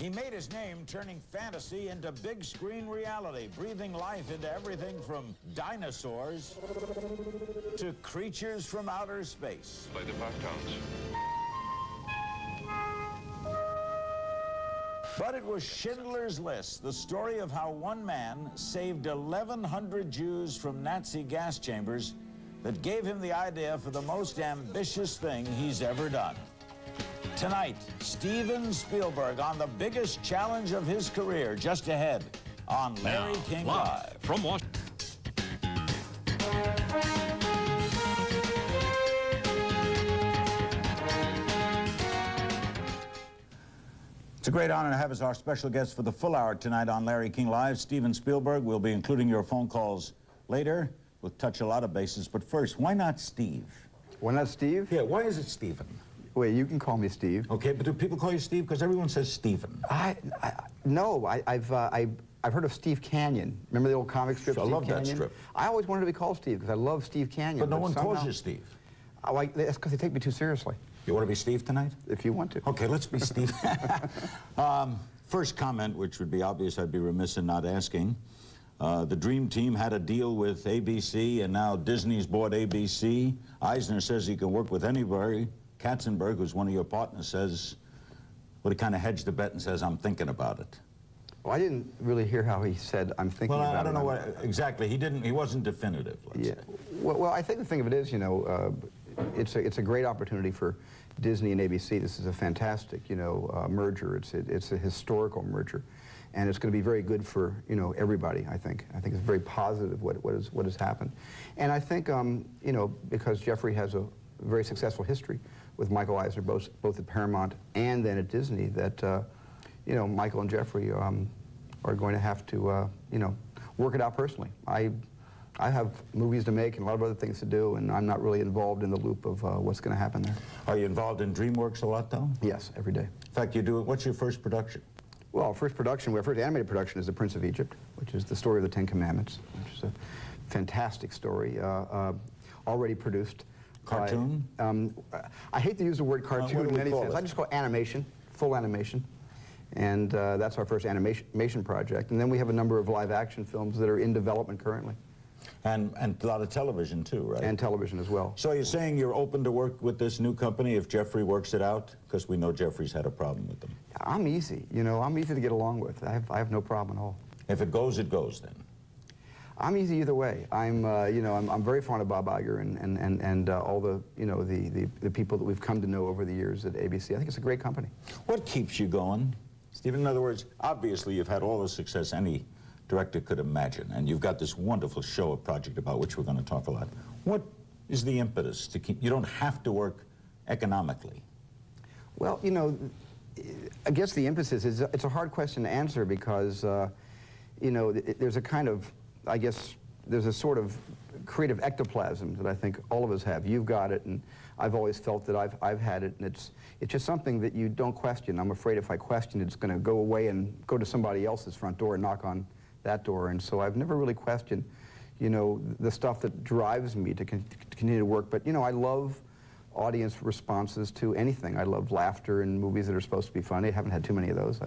He made his name turning fantasy into big screen reality, breathing life into everything from dinosaurs to creatures from outer space. Play the 5 tones. But it was Schindler's List, the story of how one man saved 1,100 Jews from Nazi gas chambers, that gave him the idea for the most ambitious thing he's ever done. Tonight, Steven Spielberg on the biggest challenge of his career, just ahead on Larry King Live. From Washington. It's a great honor to have as our special guest for the full hour tonight on Larry King Live, Steven Spielberg. We'll be including your phone calls later. We'll touch a lot of bases, but first, why not Steve? Why not Steve? Yeah, why is it Steven? Wait, you can call me Steve. Okay, but do people call you Steve? Because everyone says Steven. No, I've heard of Steve Canyon. Remember the old comic strip, I Steve love Canyon? that strip. I always wanted to be called Steve because I love Steve Canyon. But no one somehow, calls you Steve. That's because they take me too seriously. You want to be Steve tonight? If you want to. Okay, let's be Steve. First comment, which would be obvious, I'd be remiss in not asking. The Dream Team had a deal with ABC, and now Disney's bought ABC. Eisner says he can work with anybody. Katzenberg, who's one of your partners, says, well, he kind of hedged the bet and says, I'm thinking about it. Well, I didn't really hear how he said, I'm thinking about it. Well, I don't know what, exactly. He wasn't definitive, let's say. Well, I think the thing of it is, you know, it's a great opportunity for Disney and ABC. This is a fantastic, you know, merger. It's a historical merger. And it's going to be very good for, you know, everybody, I think. I think it's very positive what has happened. And I think, you know, because Jeffrey has a very successful history with Michael Eisner, both at Paramount and then at Disney, that, you know, Michael and Jeffrey are going to have to, you know, work it out personally. I have movies to make and a lot of other things to do, and I'm not really involved in the loop of what's going to happen there. Are you involved in DreamWorks a lot, though? Yes, every day. In fact, you do it. What's your first production? Well, our first animated production is The Prince of Egypt, which is the story of the Ten Commandments, which is a fantastic story, already produced. Cartoon? I hate to use the word cartoon in any sense. I just call it animation, full animation. And that's our first animation project. And then we have a number of live-action films that are in development currently. And a lot of television, too, right? And television as well. So you're saying you're open to work with this new company if Jeffrey works it out? Because we know Jeffrey's had a problem with them. I'm easy. You know, I'm easy to get along with. I have no problem at all. If it goes then. I'm easy either way. You know, I'm very fond of Bob Iger and all the, you know, the people that we've come to know over the years at ABC. I think it's a great company. What keeps you going, Stephen? In other words, obviously you've had all the success any director could imagine, and you've got this wonderful show, a project about which we're going to talk a lot. What is the impetus to keep, you don't have to work economically? Well, you know, I guess the emphasis is, it's a hard question to answer because, you know, there's a kind of, I guess, there's a sort of creative ectoplasm that I think all of us have. You've got it, and I've always felt that I've had it, and it's just something that you don't question. I'm afraid if I question it, it's going to go away and go to somebody else's front door and knock on that door. And so I've never really questioned, you know, the stuff that drives me to continue to work. But, you know, I love audience responses to anything. I love laughter in movies that are supposed to be funny. I haven't had too many of those.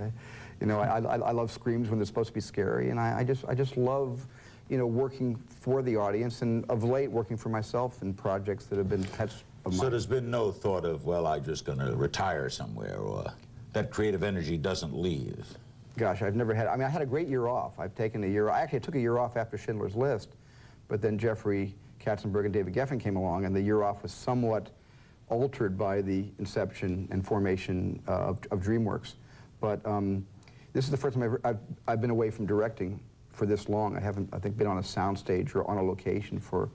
You know, I love screams when they're supposed to be scary, and I just love, you know, working for the audience, and of late working for myself in projects that have been pets of mine. So there's been no thought of, well, I'm just going to retire somewhere, or that creative energy doesn't leave? Gosh, I've never had, I mean, I had a great year off. I've taken a year, actually I took a year off after Schindler's List, but then Jeffrey Katzenberg and David Geffen came along, and the year off was somewhat altered by the inception and formation of DreamWorks. But this is the first time I've been away from directing for this long. I haven't, I think, been on a soundstage or on a location for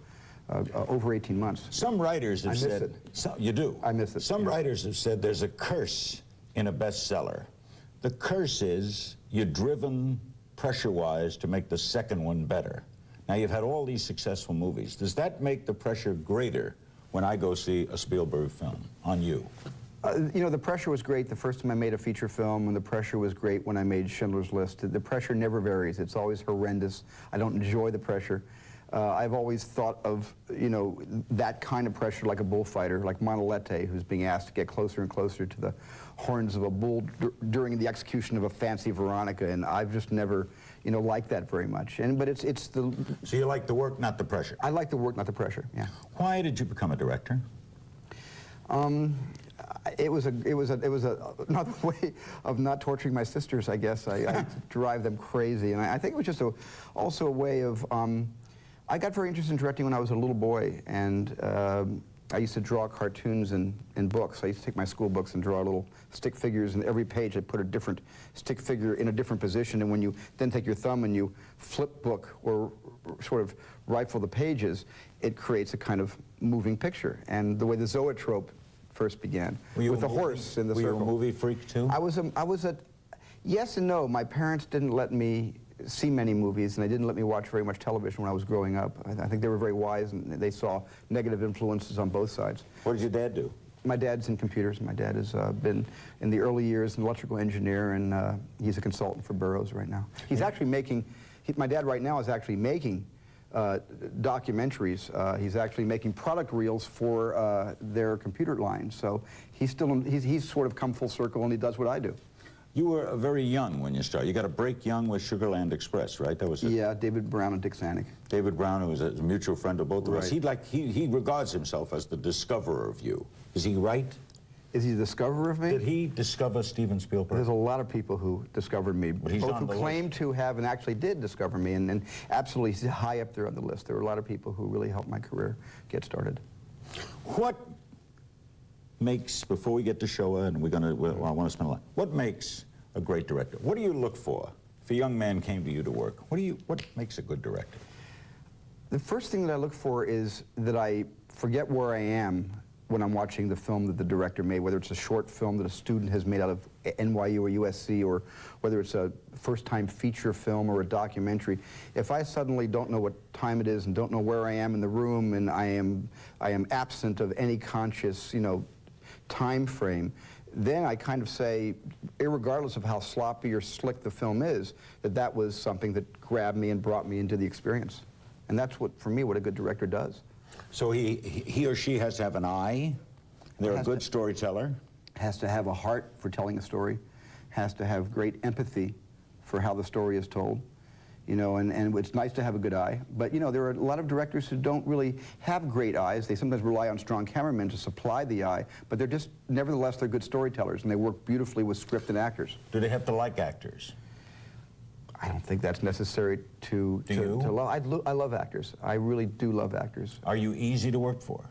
over 18 months. Some writers have said... You do? I miss it. Some writers have said there's a curse in a bestseller. The curse is you're driven pressure-wise to make the second one better. Now, you've had all these successful movies. Does that make the pressure greater when I go see a Spielberg film on you? You know, the pressure was great the first time I made a feature film, and the pressure was great when I made Schindler's List. The pressure never varies. It's always horrendous. I don't enjoy the pressure. I've always thought of, you know, that kind of pressure like a bullfighter, like Monolete, who's being asked to get closer and closer to the horns of a bull during the execution of a fancy Veronica, and I've just never, you know, liked that very much. But it's the... So you like the work, not the pressure? I like the work, not the pressure, yeah. Why did you become a director? It was another way of not torturing my sisters, I guess. I drive them crazy, and I think it was just also a way of... I got very interested in directing when I was a little boy, and I used to draw cartoons in books. I used to take my school books and draw little stick figures, and every page I put a different stick figure in a different position, and when you then take your thumb and you flip book or sort of rifle the pages, it creates a kind of moving picture. And the way the zoetrope first began, with the horse in the circle. Were you a movie freak too? I was a, yes and no. My parents didn't let me see many movies, and they didn't let me watch very much television when I was growing up. I think they were very wise, and they saw negative influences on both sides. What did your dad do? My dad's in computers. My dad has been, in the early years, an electrical engineer, and he's a consultant for Burroughs right now. He's actually making, my dad right now is actually making documentaries. He's actually making product reels for their computer line. So he's sort of come full circle, and he does what I do. You were very young when you started. You got a break young with Sugarland Express, right? That was it. Yeah, David Brown and Dick Zanuck. David Brown, who was a mutual friend of both of us. Right. He regards himself as the discoverer of you. Is he right? Is he the discoverer of me? Did he discover Steven Spielberg? There's a lot of people who discovered me, But he's both on who the claim list. to have and actually did discover me, and absolutely he's high up there on the list. There were a lot of people who really helped my career get started. What makes, before we get to Shoah, and I want to spend a lot, what makes a great director? What do you look for? If a young man came to you to work, what makes a good director? The first thing that I look for is that I forget where I am when I'm watching the film that the director made, whether it's a short film that a student has made out of NYU or USC, or whether it's a first-time feature film or a documentary. If I suddenly don't know what time it is and don't know where I am in the room, and I am absent of any conscious, you know, time frame, then I kind of say, irregardless of how sloppy or slick the film is, that was something that grabbed me and brought me into the experience. And that's what, for me, what a good director does. So he or she has to have an eye, they're a good storyteller. Has to have a heart for telling a story, has to have great empathy for how the story is told, you know, and it's nice to have a good eye. But, you know, there are a lot of directors who don't really have great eyes. They sometimes rely on strong cameramen to supply the eye, but they're just, nevertheless, they're good storytellers, and they work beautifully with script and actors. Do they have to like actors? I don't think that's necessary to love. I love actors. I really do love actors. Are you easy to work for?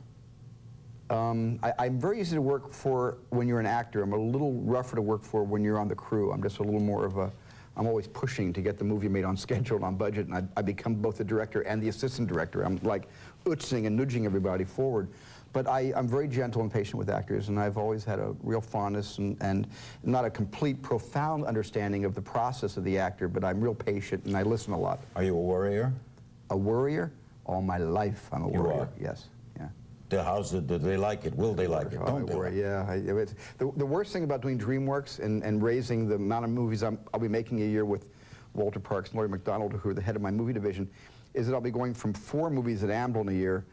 I'm very easy to work for when you're an actor. I'm a little rougher to work for when you're on the crew. I'm just a little more of a, I'm always pushing to get the movie made on schedule and on budget, and I become both the director and the assistant director. I'm like ootzing and nudging everybody forward. But I'm very gentle and patient with actors, and I've always had a real fondness and not a complete, profound understanding of the process of the actor, but I'm real patient and I listen a lot. Are you a worrier? A worrier? All my life I'm a worrier. You are? Yes. Yeah. Do they like it? Will they like it? Don't they? Worry, yeah. The worst thing about doing DreamWorks and raising the amount of movies I'll be making a year with Walter Parks and Laurie McDonald, who are the head of my movie division, is that I'll be going from 4 movies at Amblin a year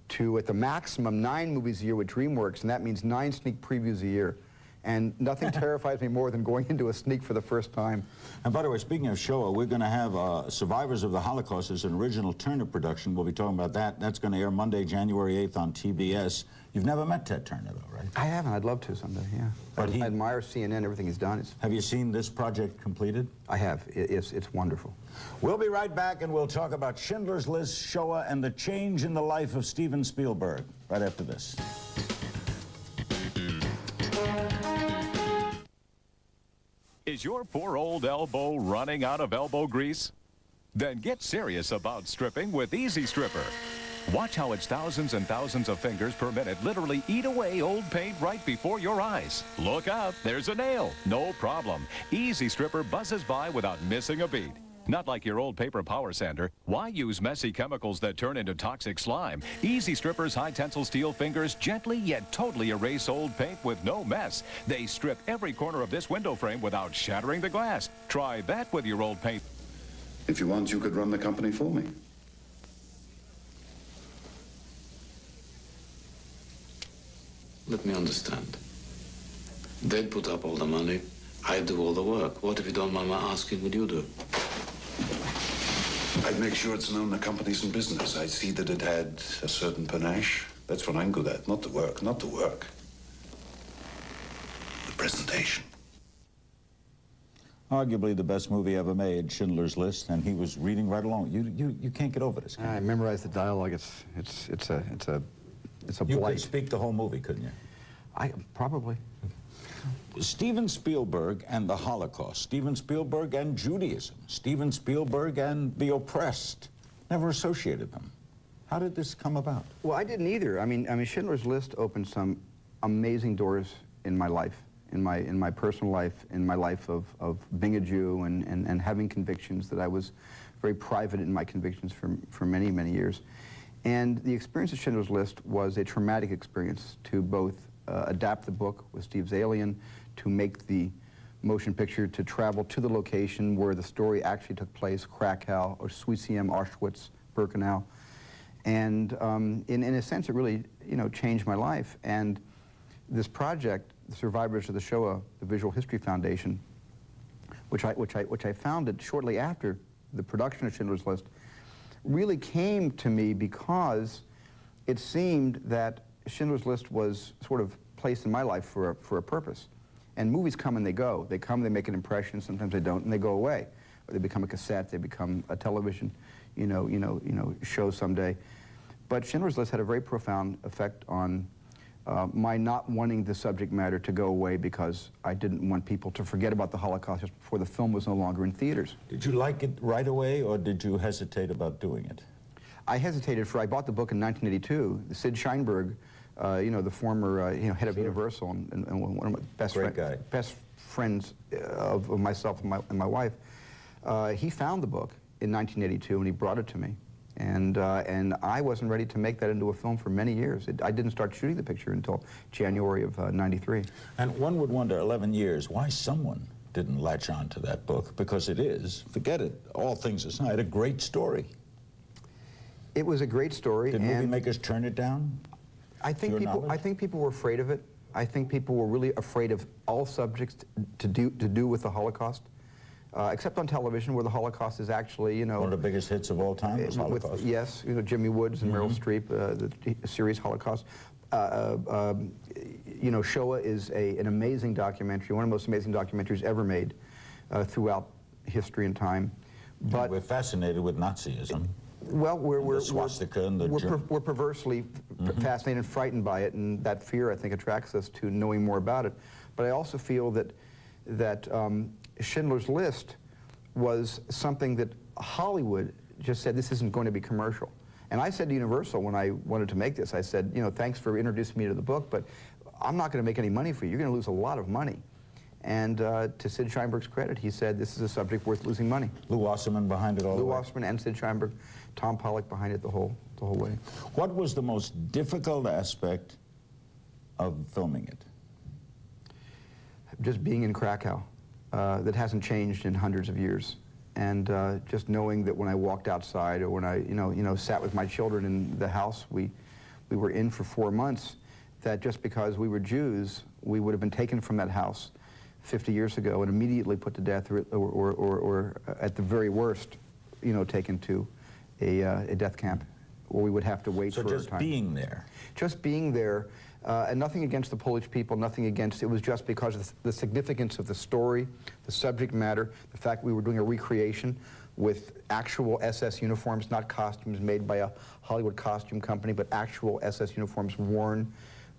to, at the maximum, 9 movies a year with DreamWorks, and that means 9 sneak previews a year. And nothing terrifies me more than going into a sneak for the first time. And by the way, speaking of Shoah, we're going to have Survivors of the Holocaust as an original Turner production. We'll be talking about that. That's going to air Monday, January 8th on TBS. You've never met Ted Turner, though, right? I haven't. I'd love to someday, yeah. But I admire CNN, everything he's done. Have you seen this project completed? I have. It's wonderful. We'll be right back, and we'll talk about Schindler's List, Shoah, and the change in the life of Steven Spielberg right after this. Is your poor old elbow running out of elbow grease? Then get serious about stripping with Easy Stripper. Watch how its thousands and thousands of fingers per minute literally eat away old paint right before your eyes. Look out, there's a nail. No problem. Easy Stripper buzzes by without missing a beat. Not like your old paper power sander. Why use messy chemicals that turn into toxic slime? Easy Stripper's high tensile steel fingers gently yet totally erase old paint with no mess. They strip every corner of this window frame without shattering the glass. Try that with your old paint. If you want, you could run the company for me. Let me understand. They'd put up all the money, I'd do all the work. What, if you don't mind my asking, would you do? I'd make sure it's known the company's in business. I'd see that it had a certain panache. That's what I'm good at. Not the work, not the work. The presentation. Arguably the best movie ever made, Schindler's List, and he was reading right along. You can't get over this. I memorized the dialogue. It's a You blight. could speak the whole movie, couldn't you? Probably. Steven Spielberg and the Holocaust, Steven Spielberg and Judaism, Steven Spielberg and the oppressed, never associated them. How did this come about? Well, I didn't either. I mean, Schindler's List opened some amazing doors in my life, in my personal life, in my life of being a Jew and having convictions that I was very private in my convictions for many, many years. And the experience of Schindler's List was a traumatic experience to both adapt the book with Steve Zalian, to make the motion picture, to travel to the location where the story actually took place, Krakow, or Suiciem, Auschwitz, Birkenau. And in a sense, it really, changed my life. And this project, the Survivors of the Shoah, the Visual History Foundation, which I founded shortly after the production of Schindler's List, really came to me because it seemed that Schindler's List was sort of placed in my life for a purpose. And movies come and they go. They come, they make an impression, sometimes they don't, and they go away. Or they become a cassette, they become a television, show someday. But Schindler's List had a very profound effect on my not wanting the subject matter to go away because I didn't want people to forget about the Holocaust just before the film was no longer in theaters. Did you like it right away, or did you hesitate about doing it? I hesitated I bought the book in 1982. Sid Sheinberg, the former head of Universal and one of my best friends of myself and my wife, he found the book in 1982 and he brought it to me. And I wasn't ready to make that into a film for many years. I didn't start shooting the picture until January of '93. And one would wonder, 11 years, why someone didn't latch on to that book? Because it is, forget it, all things aside, a great story. It was a great story. Did movie makers turn it down? I think people were afraid of it. I think people were really afraid of all subjects to do with the Holocaust, except on television, where the Holocaust is actually, one of the biggest hits of all time was Holocaust. Yes, Jimmy Woods and Meryl Streep, the series Holocaust. Shoah is an amazing documentary, one of the most amazing documentaries ever made throughout history and time. But we're fascinated with Nazism. Well, we're swastika and we're perversely fascinated and frightened by it, and that fear, I think, attracts us to knowing more about it. But I also feel that Schindler's List was something that Hollywood just said, this isn't going to be commercial. And I said to Universal when I wanted to make this, I said, thanks for introducing me to the book, but I'm not going to make any money for you. You're going to lose a lot of money. And to Sid Sheinberg's credit, he said, this is a subject worth losing money. Lou Wasserman behind it all the way? Lou Wasserman and Sid Sheinberg, Tom Pollock behind it the whole way. What was the most difficult aspect of filming it? Just being in Krakow. That hasn't changed in hundreds of years. And just knowing that when I walked outside or when I, sat with my children in the house we were in for 4 months, that just because we were Jews, we would have been taken from that house 50 years ago and immediately put to death or at the very worst, taken to a death camp where we would have to wait for a time. So just being there? Just being there, and nothing against the Polish people, nothing against, it was just because of the significance of the story, the subject matter, the fact we were doing a recreation with actual SS uniforms, not costumes made by a Hollywood costume company, but actual SS uniforms worn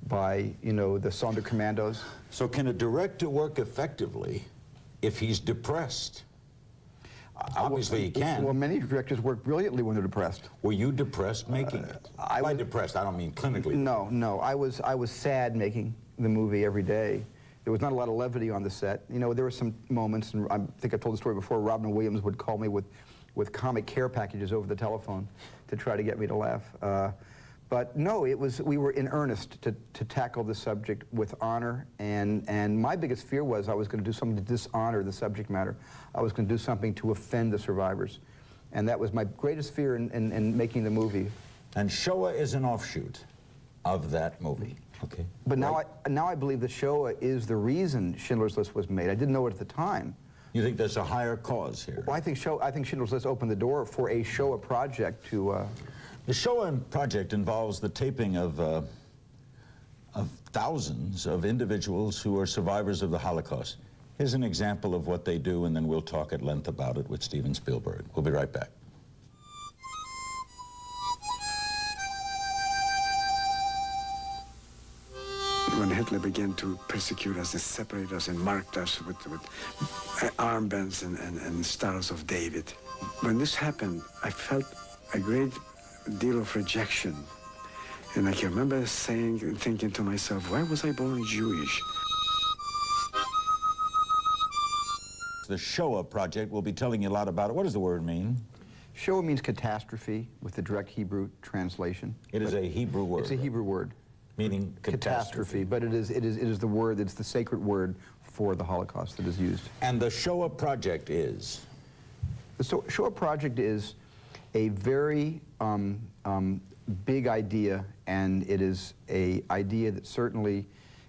by, the Sonderkommandos. So can a director work effectively if he's depressed? Obviously he can. Well, many directors work brilliantly when they're depressed. Were you depressed making it? By depressed, I don't mean clinically. No. I was sad making the movie every day. There was not a lot of levity on the set. There were some moments, and I think I've told the story before, Robin Williams would call me with comic care packages over the telephone to try to get me to laugh. But no, we were in earnest to tackle the subject with honor, and my biggest fear was I was going to do something to dishonor the subject matter. I was going to do something to offend the survivors. And that was my greatest fear in making the movie. And Shoah is an offshoot of that movie. Okay. But now I believe the Shoah is the reason Schindler's List was made. I didn't know it at the time. You think there's a higher cause here? Well, I think Schindler's List opened the door for a Shoah project to... The Shoah project involves the taping of thousands of individuals who are survivors of the Holocaust. Here's an example of what they do, and then we'll talk at length about it with Steven Spielberg. We'll be right back. When Hitler began to persecute us and separate us and marked us with armbands and Stars of David, when this happened, I felt a great deal of rejection. And I can remember saying and thinking to myself, why was I born Jewish? The Shoah project, we'll be telling you a lot about it. What does the word mean? Shoah means catastrophe with the direct Hebrew translation. It is a Hebrew word. It's a Hebrew word. Meaning catastrophe. But it is the word, it's the sacred word for the Holocaust that is used. And the Shoah project is? The Shoah project is a very big idea, and it is an idea that certainly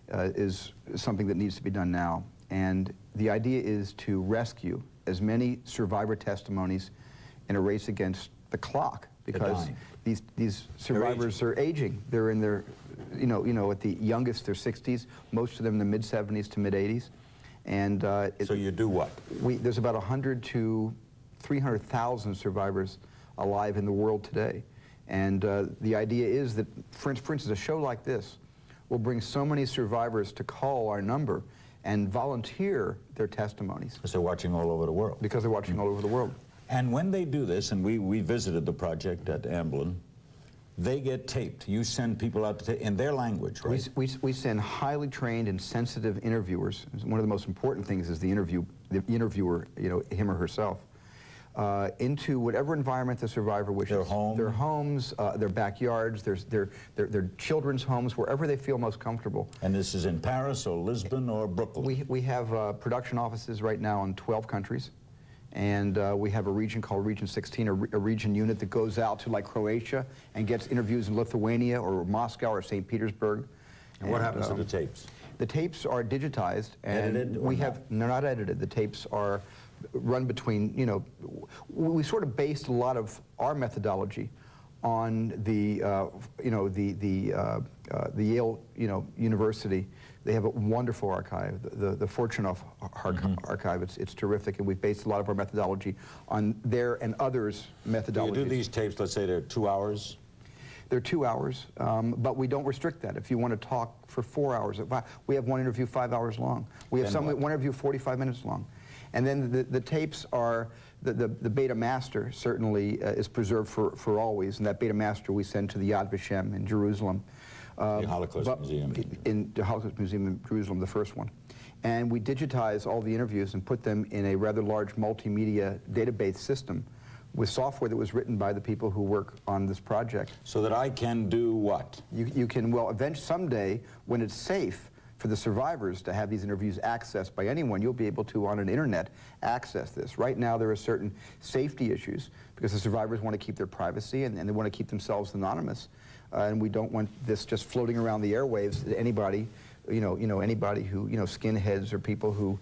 is something that needs to be done now. And the idea is to rescue as many survivor testimonies in a race against the clock, because these survivors are aging. They're in their, at the youngest, their 60s, most of them in the mid-70s to mid-80s. And so you do what? There's about 100 to 300,000 survivors alive in the world today. And the idea is that, for instance, a show like this will bring so many survivors to call our number and volunteer their testimonies. Because they're watching all over the world. Because they're watching all over the world. And when they do this, and we visited the project at Amblin, they get taped. You send people out to tape in their language, right? We send highly trained and sensitive interviewers. One of the most important things is the interviewer, him or herself, into whatever environment the survivor wishes. Their home. Their homes, their backyards, their children's homes, wherever they feel most comfortable. And this is in Paris or Lisbon or Brooklyn? We have production offices right now in 12 countries. And we have a region called Region 16, a region unit that goes out to like Croatia and gets interviews in Lithuania or Moscow or St. Petersburg. And what happens to the tapes? The tapes are digitized, and edited they're not edited. The tapes are run between, we sort of based a lot of our methodology on the Yale, University. They have a wonderful archive, the Fortunoff archive. It's terrific, and we've based a lot of our methodology on their and others' methodologies. You do these tapes, let's say they're 2 hours? They're 2 hours, but we don't restrict that. If you want to talk for 4 hours, we have one interview 5 hours long. We have one interview 45 minutes long. And then the tapes are, the beta master certainly is preserved for always, and that beta master we send to the Yad Vashem in Jerusalem. The Holocaust Museum. In the Holocaust Museum in Jerusalem, the first one. And we digitize all the interviews and put them in a rather large multimedia database system with software that was written by the people who work on this project. So that I can do what? You can, well, eventually, someday, when it's safe for the survivors to have these interviews accessed by anyone, you'll be able to, on an internet, access this. Right now, there are certain safety issues because the survivors want to keep their privacy and they want to keep themselves anonymous. And we don't want this just floating around the airwaves to anybody, anybody who, skinheads or people who,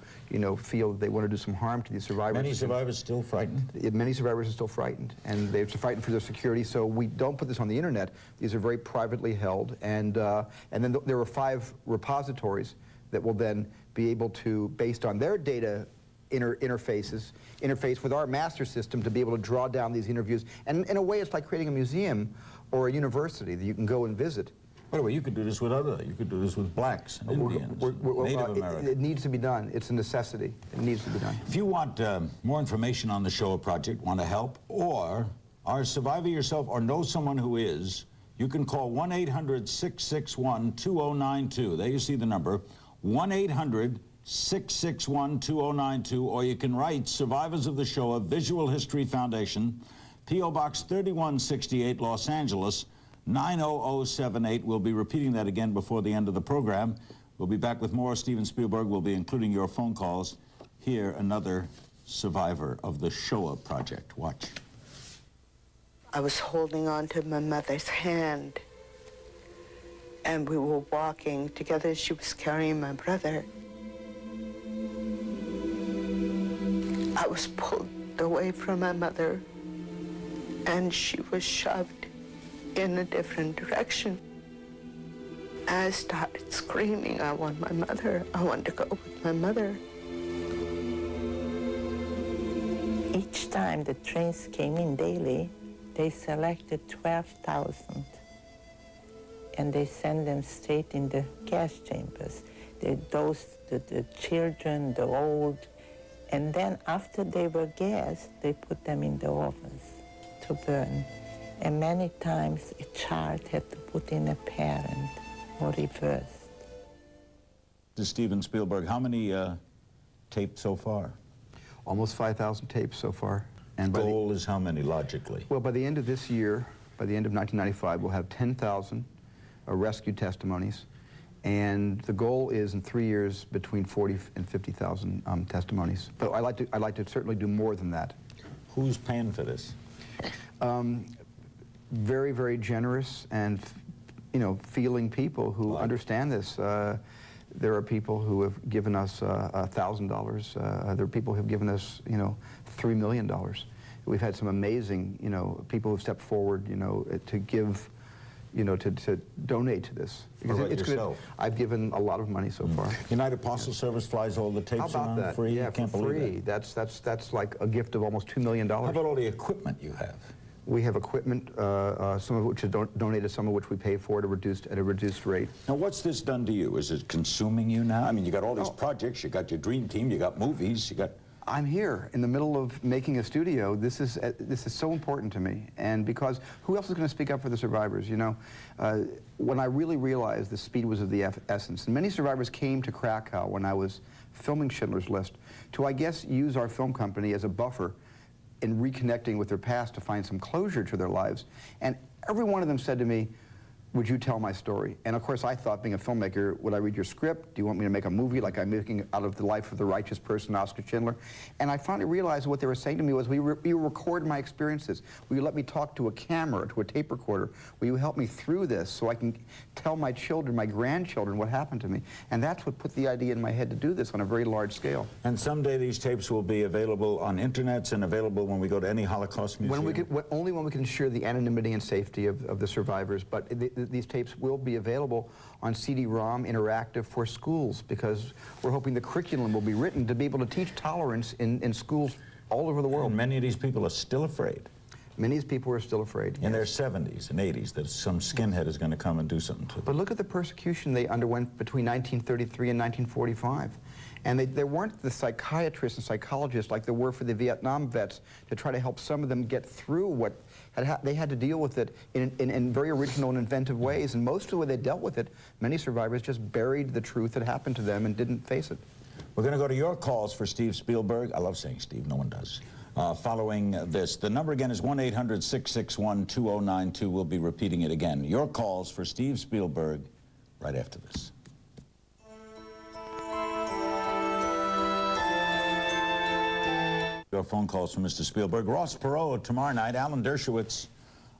feel they want to do some harm to these survivors. Many survivors still frightened? Many survivors are still frightened, and they're frightened for their security, so we don't put this on the internet. These are very privately held, and then there are 5 repositories that will then be able to, based on their data interface with our master system to be able to draw down these interviews. And in a way, it's like creating a museum or a university that you can go and visit. By the way, you could do this with you could do this with blacks and Indians, Native Americans. It needs to be done. It's a necessity. It needs to be done. If you want more information on the Shoah project, want to help, or are a survivor yourself or know someone who is, you can call 1-800-661-2092. There you see the number, 1-800-661-2092, or you can write Survivors of the Shoah Visual History Foundation, P.O. Box 3168, Los Angeles, 90078. We'll be repeating that again before the end of the program. We'll be back with more. Steven Spielberg will be including your phone calls. Here, another survivor of the Shoah project. Watch. I was holding on to my mother's hand, and we were walking together. She was carrying my brother. I was pulled away from my mother, and she was shoved in a different direction. I started screaming, I want my mother. I want to go with my mother. Each time the trains came in daily, they selected 12,000. And they send them straight in the gas chambers. They dosed the children, the old, and then after they were gassed, they put them in the ovens to burn. And many times a child had to put in a parent or reversed. To Steven Spielberg, how many tapes so far? Almost 5,000 tapes so far. And Goal is how many, logically? Well, by the end of this year, by the end of 1995, we'll have 10,000 rescue testimonies. And the goal is in 3 years between 40 and 50,000 testimonies. But I'd like to certainly do more than that. Who's paying for this? Very, very generous and, you know, feeling people who understand this. There are people who have given us $1,000. There are people who have given us, you know, $3 million. We've had some amazing, you know, people who've stepped forward, you know, to give, you know, to donate to this. What about yourself? I've given a lot of money so far. United Postal Service flies all the tapes How about around that? free? Yeah, I can't for believe free. that. That's like a gift of almost $2 million. How about all the equipment you have? We have equipment, some of which is donated, some of which we pay for at a reduced rate. Now, what's this done to you? Is it consuming you now? I mean, you got all these projects, you got your dream team, you got movies, you got... I'm here in the middle of making a studio. This is so important to me, and because who else is going to speak up for the survivors? You know, when I really realized the speed was of the essence, and many survivors came to Krakow when I was filming Schindler's List to, I guess, use our film company as a buffer in reconnecting with their past to find some closure to their lives. And every one of them said to me, would you tell my story? And of course I thought, being a filmmaker, would I read your script? Do you want me to make a movie like I'm making out of the life of the righteous person, Oskar Schindler? And I finally realized what they were saying to me was, will you record my experiences? Will you let me talk to a camera, to a tape recorder? Will you help me through this so I can tell my children, my grandchildren, what happened to me? And that's what put the idea in my head to do this on a very large scale. And someday these tapes will be available on internets and available when we go to any Holocaust museum? Only when we can ensure the anonymity and safety of the survivors, but these tapes will be available on CD-ROM interactive for schools, because we're hoping the curriculum will be written to be able to teach tolerance in schools all over the world. And many of these people are still afraid. Many of these people are still afraid. In their 70s and 80s that some skinhead is going to come and do something to them. But look at the persecution they underwent between 1933 and 1945. And there weren't the psychiatrists and psychologists like there were for the Vietnam vets to try to help some of them get through what they had to deal with it in very original and inventive ways. And most of the way they dealt with it, many survivors just buried the truth that happened to them and didn't face it. We're going to go to your calls for Steve Spielberg. I love saying Steve, no one does. Following this. The number again is 1-800-661-2092. We'll be repeating it again. Your calls for Steve Spielberg right after this. Your phone calls from Mr. Spielberg. Ross Perot tomorrow night, Alan Dershowitz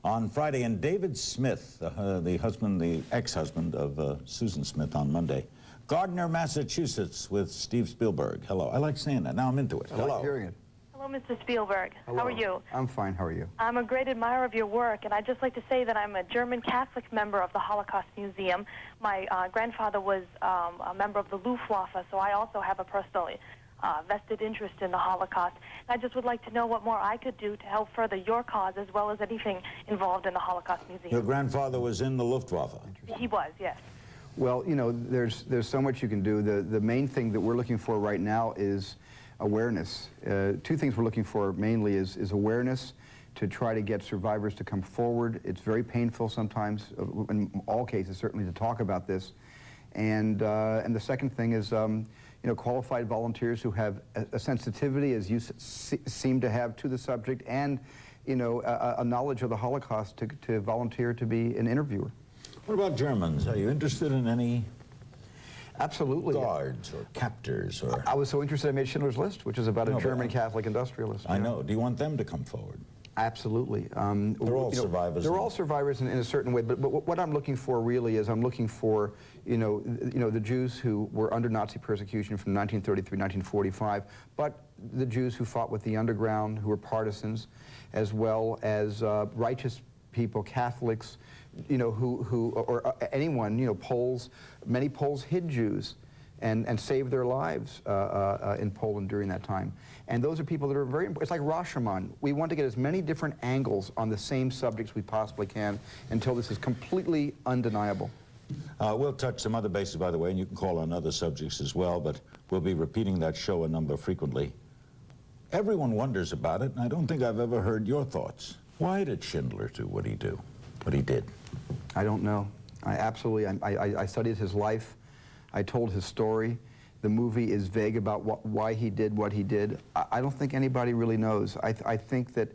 on Friday, and David Smith, the ex-husband of Susan Smith, on Monday. Gardner, Massachusetts, with Steve Spielberg. Hello. I like saying that. Now I'm into it. I like hearing it. Hello, Mr. Spielberg. Hello. How are you? I'm fine. How are you? I'm a great admirer of your work, and I'd just like to say that I'm a German Catholic member of the Holocaust Museum. My grandfather was a member of the Luftwaffe, so I also have a personal vested interest in the Holocaust. And I just would like to know what more I could do to help further your cause as well as anything involved in the Holocaust Museum. Your grandfather was in the Luftwaffe? He was, yes. Well, you know, there's so much you can do. The main thing that we're looking for right now is awareness. Two things we're looking for mainly is awareness to try to get survivors to come forward. It's very painful sometimes, in all cases, certainly, to talk about this. And the second thing is, you know, qualified volunteers who have a sensitivity, as you seem to have, to the subject, and, you know, a knowledge of the Holocaust to volunteer to be an interviewer. What about Germans? Are you interested in any Absolutely. guards or captors? Or I was so interested I made Schindler's List, which is about a German Catholic industrialist. I know. Do you want them to come forward? Absolutely. They're all survivors. They're all survivors in a certain way, but what I'm looking for really is I'm looking for, the Jews who were under Nazi persecution from 1933, 1945, but the Jews who fought with the underground, who were partisans, as well as righteous people, Catholics, or anyone, Poles. Many Poles hid Jews and saved their lives in Poland during that time. And those are people that are very important. It's like Rashomon. We want to get as many different angles on the same subjects we possibly can until this is completely undeniable. We'll touch some other bases, by the way, and you can call on other subjects as well, but we'll be repeating that show a number frequently. Everyone wonders about it, and I don't think I've ever heard your thoughts. Why did Schindler do what he did? I don't know. I studied his life. I told his story. The movie is vague about why he did what he did. I don't think anybody really knows. I think that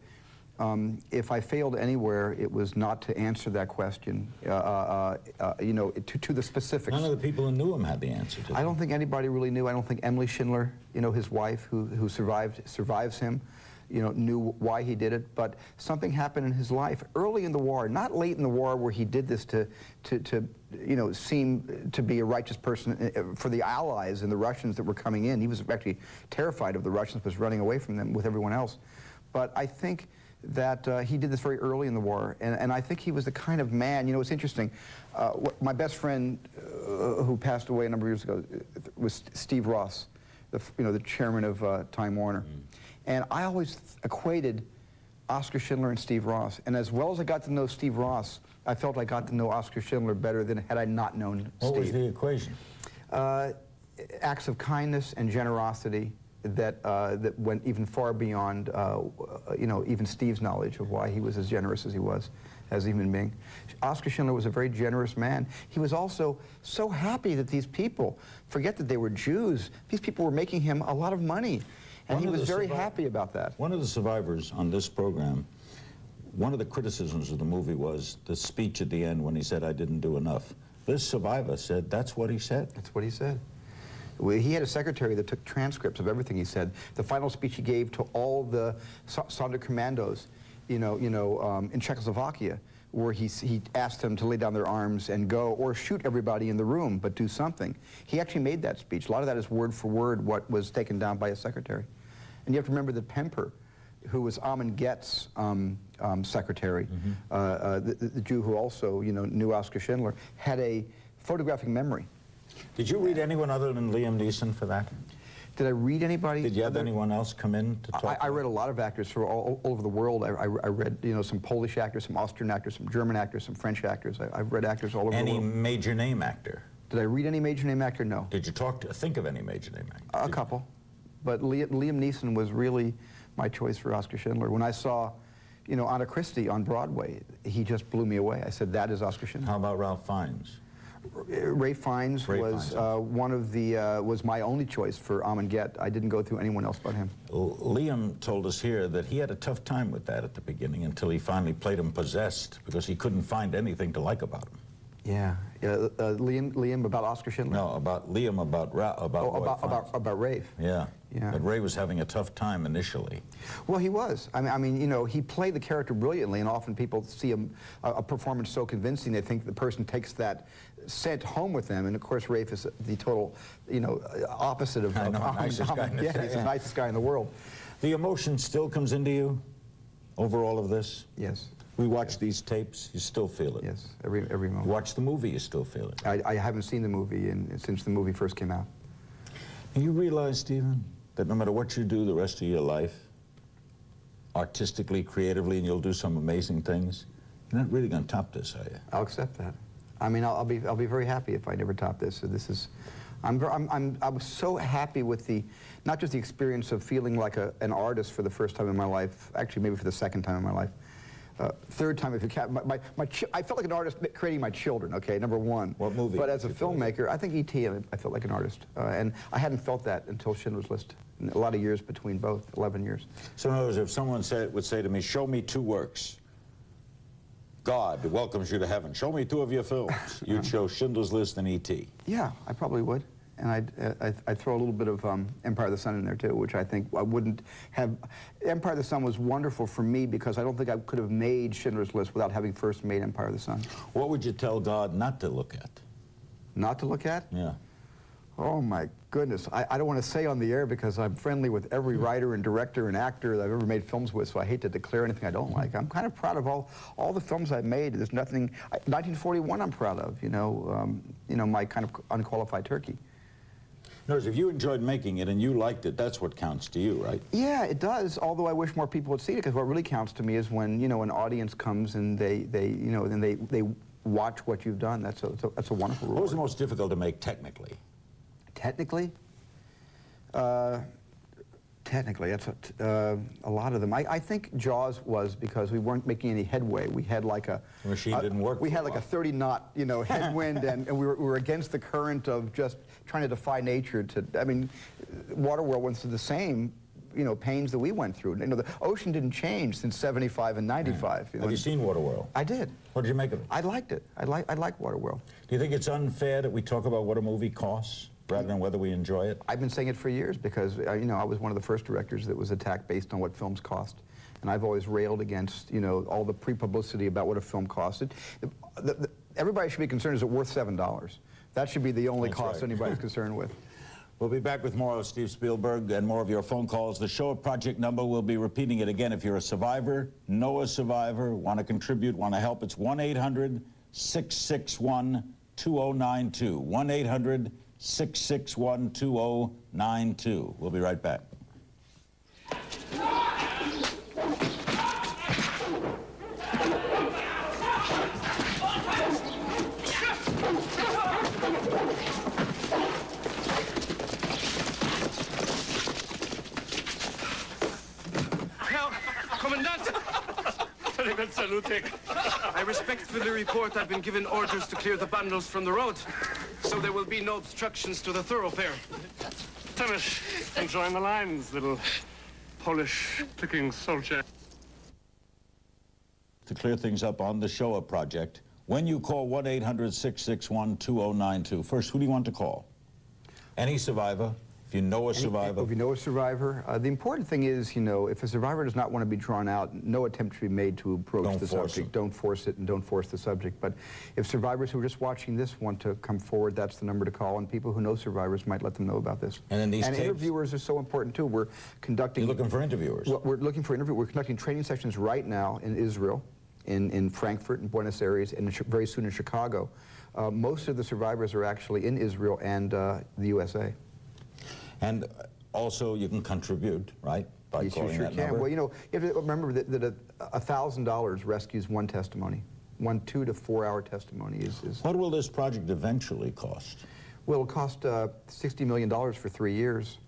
if I failed anywhere, it was not to answer that question, to the specifics. None of the people who knew him had the answer to it. I don't think anybody really knew. I don't think Emily Schindler, his wife, who survives him, knew why he did it, but something happened in his life early in the war, not late in the war where he did this to seem to be a righteous person for the Allies and the Russians that were coming in. He was actually terrified of the Russians, was running away from them with everyone else. But I think that he did this very early in the war, and I think he was the kind of man, it's interesting, my best friend who passed away a number of years ago was Steve Ross, the chairman of Time Warner. And I always equated Oskar Schindler and Steve Ross. And as well as I got to know Steve Ross, I felt I got to know Oskar Schindler better than had I not known Steve. What was the equation? Acts of kindness and generosity that went even far beyond, even Steve's knowledge of why he was as generous as he was as a human being. Oskar Schindler was a very generous man. He was also so happy that these people, forget that they were Jews, these people were making him a lot of money. And he was very happy about that. One of the survivors on this program, one of the criticisms of the movie was the speech at the end when he said, "I didn't do enough." This survivor said that's what he said. That's what he said. He had a secretary that took transcripts of everything he said. The final speech he gave to all the Sonderkommandos, in Czechoslovakia, where he asked them to lay down their arms and go, or shoot everybody in the room, but do something. He actually made that speech. A lot of that is word for word what was taken down by his secretary. And you have to remember that Pemper, who was Amon Getz' secretary, the Jew who also knew Oskar Schindler, had a photographic memory. Did you read anyone other than Liam Neeson for that? Did I read anybody? Did you have anyone else come in to talk? I read a lot of actors from all over the world. I read some Polish actors, some Austrian actors, some German actors, some French actors. I've read actors all over the world. Any major name actor? Did I read any major name actor? No. Did you think of any major name actor? A couple. But Liam Neeson was really my choice for Oskar Schindler. When I saw, Anna Christie on Broadway, he just blew me away. I said, that is Oskar Schindler. How about Ralph Fiennes? Ralph Fiennes was my only choice for Amon Get. I didn't go through anyone else but him. Liam told us here that he had a tough time with that at the beginning until he finally played him possessed because he couldn't find anything to like about him. Yeah, Liam about Oskar Schindler. No, about Liam about Rafe. Yeah. Yeah. But Ray was having a tough time initially. Well, he was. I mean, he played the character brilliantly, and often people see a performance so convincing they think the person takes that scent home with them, and of course Rafe is the total, opposite of nicest guy in the he's the nicest guy in the world. The emotion still comes into you over all of this? Yes. We watch these tapes, you still feel it? Yes, every moment. Watch the movie, you still feel it? I haven't seen the movie since the movie first came out. And you realize, Stephen, that no matter what you do the rest of your life, artistically, creatively, and you'll do some amazing things, you're not really going to top this, are you? I'll accept that. I mean, I'll be very happy if I never top this. So this is, I'm so happy with not just the experience of feeling like an artist for the first time in my life, actually maybe for the second time in my life. Third time, if you count, I felt like an artist creating my children, okay, number one. What movie? But as a filmmaker, I think E.T., I felt like an artist. And I hadn't felt that until Schindler's List. A lot of years between both, 11 years. So in other words, if someone would say to me, show me 2 works, God welcomes you to heaven, show me 2 of your films, you'd show Schindler's List and E.T. Yeah, I probably would. And I throw a little bit of Empire of the Sun in there too, which I think I wouldn't have. Empire of the Sun was wonderful for me because I don't think I could have made Schindler's List without having first made Empire of the Sun. What would you tell God not to look at? Not to look at? Yeah. Oh my goodness. I don't want to say on the air because I'm friendly with every writer and director and actor that I've ever made films with, so I hate to declare anything I don't like. I'm kind of proud of all the films I've made. There's nothing, 1941 I'm proud of, you know, my kind of unqualified turkey. In other words, if you enjoyed making it and you liked it, that's what counts to you, right? Yeah, it does, although I wish more people would see it, because what really counts to me is when, you know, an audience comes and they watch what you've done. That's a wonderful reward. What was the most difficult to make technically? Technically? Technically, that's a lot of them. I think Jaws was because we weren't making any headway. We had like a... The machine didn't work. We had like a 30-knot, you know, headwind, and we were against the current of just trying to defy nature to... I mean, Waterworld went through the same, you know, pains that we went through. You know, the ocean didn't change since 75 and 95. You know? Have you seen Waterworld? I did. What did you make of it? I liked it. I like Waterworld. Do you think it's unfair that we talk about what a movie costs rather than whether we enjoy it? I've been saying it for years because, you know, I was one of the first directors that was attacked based on what films cost. And I've always railed against, you know, all the pre-publicity about what a film costed. Everybody should be concerned, is it worth $7? That should be the only cost anybody's concerned with. We'll be back with more of Steve Spielberg and more of your phone calls. The show project number, we'll be repeating it again. If you're a survivor, know a survivor, want to contribute, want to help, it's 1-800-661-2092. 1-800-661-2092. We'll be right back. I respectfully report I've been given orders to clear the bundles from the road, so there will be no obstructions to the thoroughfare. Thomas, enjoying the lines, little Polish clicking soldier. To clear things up on the Shoah project, when you call 1-800-661-2092, first, who do you want to call? Any survivor? If you know a survivor? If you know a survivor. The important thing is, you know, if a survivor does not want to be drawn out, no attempt should be made to approach the subject. Don't force it and don't force the subject. But if survivors who are just watching this want to come forward, that's the number to call, and people who know survivors might let them know about this. And in these tapes, interviewers are so important too. We're conducting... You're looking for interviewers? We're looking for interviewers. We're conducting training sessions right now in Israel, in Frankfurt, in Buenos Aires, and very soon in Chicago. Most of the survivors are actually in Israel and the USA. And also, you can contribute, right? By calling that number. Well, you know, you have to remember that $1,000 rescues one testimony. One 2 to 4 hour testimony is... What will this project eventually cost? Well, it'll cost $60 million for 3 years.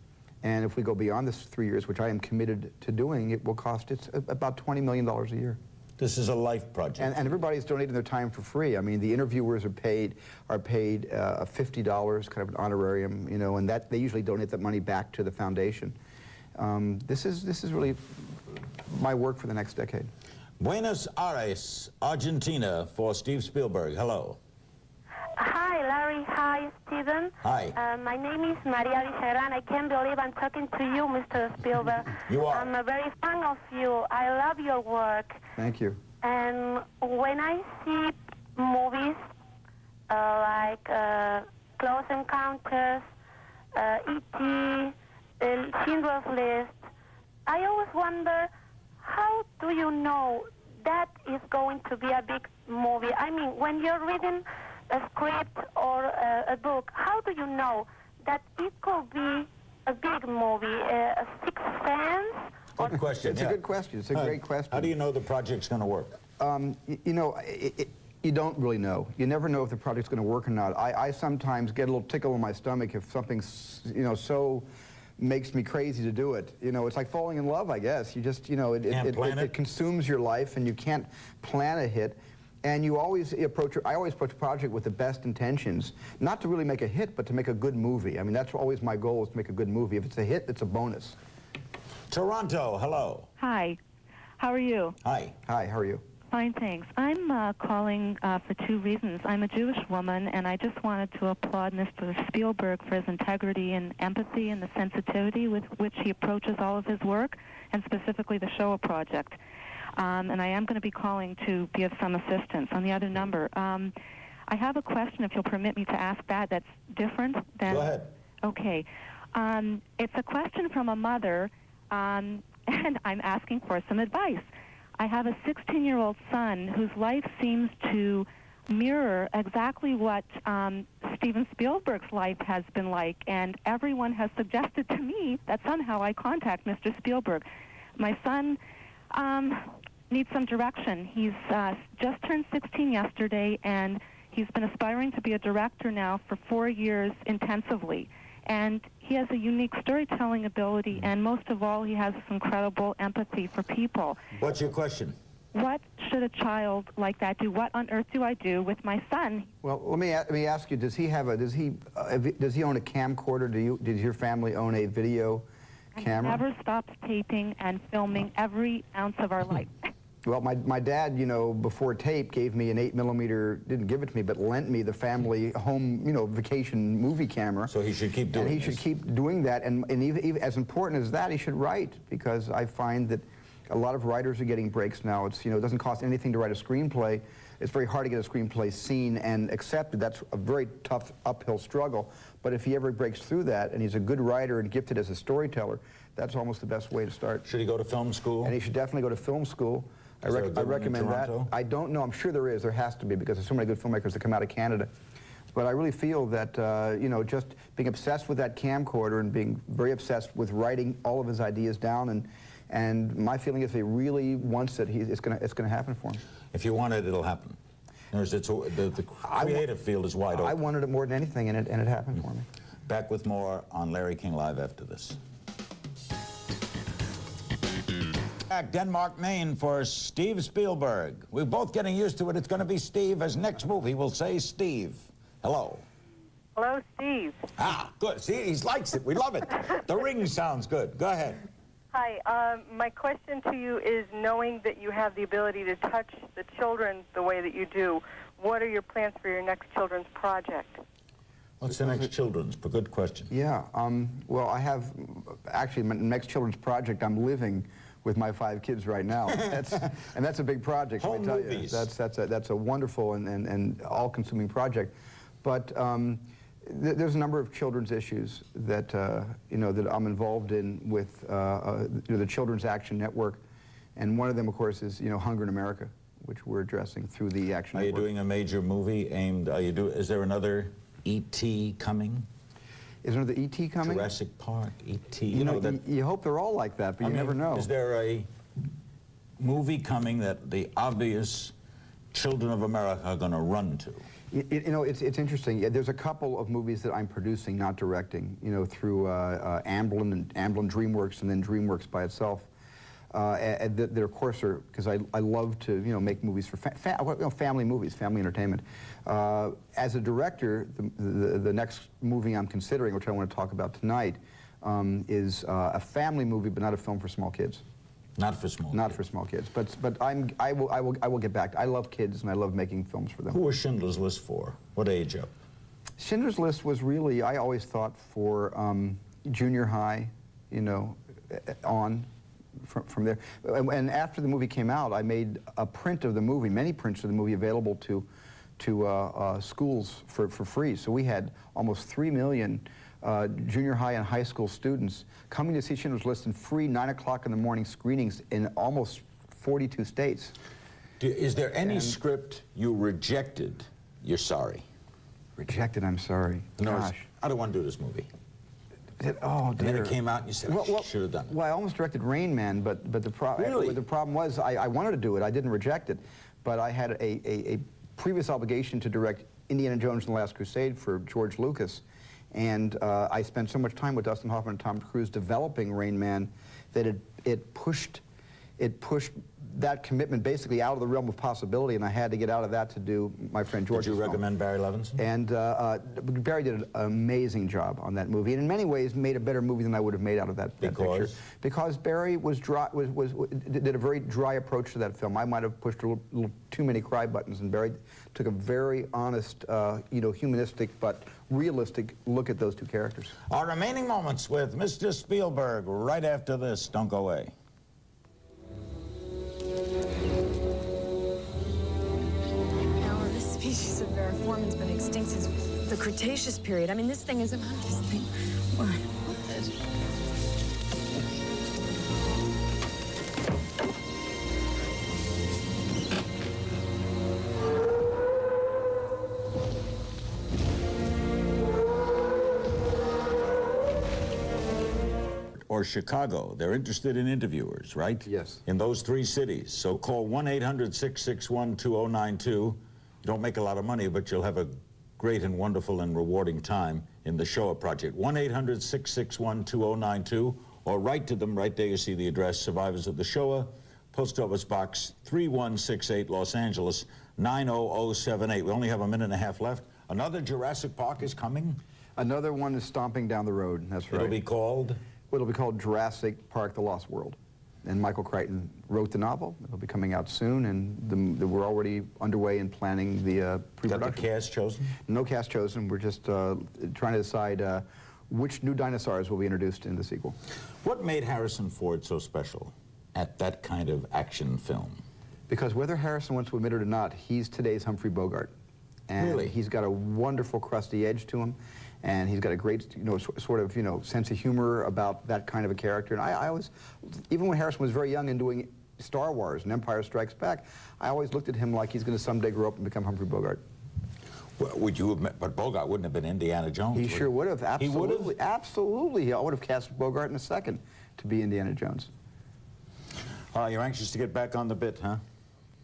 And if we go beyond this 3 years, which I am committed to doing, it will cost about $20 million a year. This is a life project. And everybody's donating their time for free. I mean, the interviewers are paid $50, kind of an honorarium, you know, and that they usually donate that money back to the foundation. This is really my work for the next decade. Buenos Aires, Argentina, for Steve Spielberg. Hello. Hi, Larry. Hi, Steven. Hi. My name is Maria Villagrán. I can't believe I'm talking to you, Mr. Spielberg. You are. I'm a very fan of you. I love your work. Thank you. And when I see movies like Close Encounters, E.T., Schindler's List, I always wonder, how do you know that is going to be a big movie? I mean, when you're reading a script or a book, how do you know that it could be a big movie, a Sixth Sense? Good question. It's a good question. It's a great question. How do you know the project's going to work? You know, you don't really know. You never know if the project's going to work or not. I sometimes get a little tickle in my stomach if something, you know, so makes me crazy to do it. You know, it's like falling in love, I guess. You just, you know, it consumes your life, and you can't plan a hit. And you always approach, I always approach a project with the best intentions, not to really make a hit, but to make a good movie. I mean, that's always my goal, is to make a good movie. If it's a hit, it's a bonus. Toronto, hello. Hi. How are you? Hi. Hi, how are you? Fine, thanks. I'm calling for two reasons. I'm a Jewish woman, and I just wanted to applaud Mr. Spielberg for his integrity and empathy and the sensitivity with which he approaches all of his work, and specifically the Shoah Project. And I am going to be calling to be of some assistance. On the other number, I have a question, if you'll permit me to ask that, that's different than... Go ahead. Okay. It's a question from a mother, and I'm asking for some advice. I have a 16-year-old son whose life seems to mirror exactly what Steven Spielberg's life has been like, and everyone has suggested to me that somehow I contact Mr. Spielberg. My son needs some direction. He's just turned 16 yesterday, and he's been aspiring to be a director now for 4 years intensively. And he has a unique storytelling ability, and most of all, he has this incredible empathy for people. What's your question? What should a child like that do? What on earth do I do with my son? Well, let me ask you: does he own a camcorder? Does your family own a video camera? He never stops taping and filming every ounce of our life. Well, my dad, before tape, gave me an 8mm, didn't give it to me, but lent me the family home, vacation movie camera. So he should keep doing And he should keep doing that, and even as important as that, he should write, because I find that a lot of writers are getting breaks now. It doesn't cost anything to write a screenplay. It's very hard to get a screenplay seen and accepted. That's a very tough uphill struggle. But if he ever breaks through that, and he's a good writer and gifted as a storyteller, that's almost the best way to start. Should he go to film school? And he should definitely go to film school. I recommend that. I don't know. I'm sure there is. There has to be, because there's so many good filmmakers that come out of Canada. But I really feel that, just being obsessed with that camcorder and being very obsessed with writing all of his ideas down, and my feeling is he really wants it. It's going to happen for him. If you want it, it'll happen. The creative field is wide open. I wanted it more than anything, and it happened for me. Back with more on Larry King Live after this. Back Denmark, Maine for Steve Spielberg. We're both getting used to it. It's going to be Steve. His next movie will say Steve. Hello. Hello, Steve. Ah, good. See, he likes it. We love it. The ring sounds good. Go ahead. Hi. My question to you is, knowing that you have the ability to touch the children the way that you do, what are your plans for your next children's project? What's the next children's? Good question. Yeah. Well, I have, actually, my next children's project, I'm living with my 5 kids right now. And that's a big project. Home let me tell movies. You. That's a wonderful and all-consuming project. But there's a number of children's issues that that I'm involved in with the Children's Action Network, and one of them, of course, is Hunger in America, which we're addressing through the Action Network. Are you doing a major movie aimed? Is there another E.T. coming? Is there another E.T. coming? Jurassic Park, E.T. You hope they're all like that, but you never know. Is there a movie coming that the obvious children of America are going to run to? It's interesting. Yeah, there's a couple of movies that I'm producing, not directing, through Amblin DreamWorks, and then DreamWorks by itself. That of course are, because I love to make movies for family movies, family entertainment. As a director, the next movie I'm considering, which I want to talk about tonight, is a family movie, but not a film for small kids. Not for small. Not for small kids. But I will get back. I love kids, and I love making films for them. Who was Schindler's List for? What age up? Schindler's List was really, I always thought, for junior high, on. From there. And after the movie came out, I made a print of the movie, many prints of the movie available to schools for free. So we had almost 3 million junior high and high school students coming to see Schindler's List in free 9 o'clock in the morning screenings in almost 42 states. Is there any script you rejected, you're sorry? Rejected, I'm sorry. Gosh. I don't want to do this movie. Oh, dear. And then it came out and you said, I should have done it. Well, I almost directed Rain Man, but the problem was I wanted to do it. I didn't reject it. But I had a previous obligation to direct Indiana Jones and the Last Crusade for George Lucas. And I spent so much time with Dustin Hoffman and Tom Cruise developing Rain Man that it pushed that commitment basically out of the realm of possibility, and I had to get out of that to do my friend George's Did you film. recommend Barry Levinson? And Barry did an amazing job on that movie, and in many ways made a better movie than I would have made out of that picture. Because Barry did a very dry approach to that film. I might have pushed a little too many cry buttons, and Barry took a very honest, humanistic but realistic look at those two characters. Our remaining moments with Mr. Spielberg right after this. Don't go away. Now, this species of variformin's been extinct since the Cretaceous period. I mean, this thing is about this thing. What? Or Chicago. They're interested in interviewers, right? Yes. In those three cities. So call 1-800-661-2092. You don't make a lot of money, but you'll have a great and wonderful and rewarding time in the Shoah Project. 1-800-661-2092, or write to them right there. You see the address, Survivors of the Shoah, Post Office Box 3168, Los Angeles 90078. We only have a minute and a half left. Another Jurassic Park is coming. Another one is stomping down the road. That's right. It'll be called? It'll be called Jurassic Park: The Lost World. And Michael Crichton wrote the novel. It'll be coming out soon, and we're already underway in planning the pre-production. Got the cast chosen? No cast chosen. We're just trying to decide which new dinosaurs will be introduced in the sequel. What made Harrison Ford so special at that kind of action film? Because whether Harrison wants to admit it or not, he's today's Humphrey Bogart. And Really? He's got a wonderful crusty edge to him. And he's got a great, sort of, sense of humor about that kind of a character. And I always, even when Harrison was very young and doing Star Wars and Empire Strikes Back, I always looked at him like he's going to someday grow up and become Humphrey Bogart. Well, would you have, but Bogart wouldn't have been Indiana Jones. He sure would have, absolutely. He would have? Absolutely. I would have cast Bogart in a second to be Indiana Jones. You're anxious to get back on the bit, huh?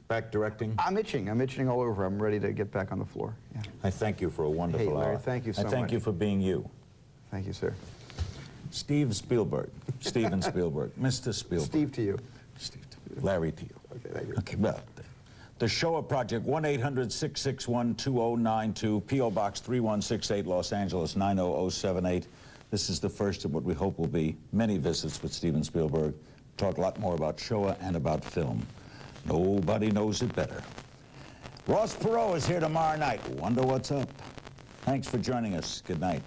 Back directing? I'm itching all over. I'm ready to get back on the floor. Yeah. I thank you for a wonderful Hey, Larry, hour. thank you so I thank much. you for being you. Thank you, sir. Steven Spielberg. Steven Spielberg. Mr. Spielberg. Steve to you. Steve to you. Larry to you. Okay, thank you. Okay, well, the Shoah Project, 1-800-661-2092, P.O. Box 3168, Los Angeles 90078. This is the first of what we hope will be many visits with Steven Spielberg. Talk a lot more about Shoah and about film. Nobody knows it better. Ross Perot is here tomorrow night. Wonder what's up. Thanks for joining us. Good night.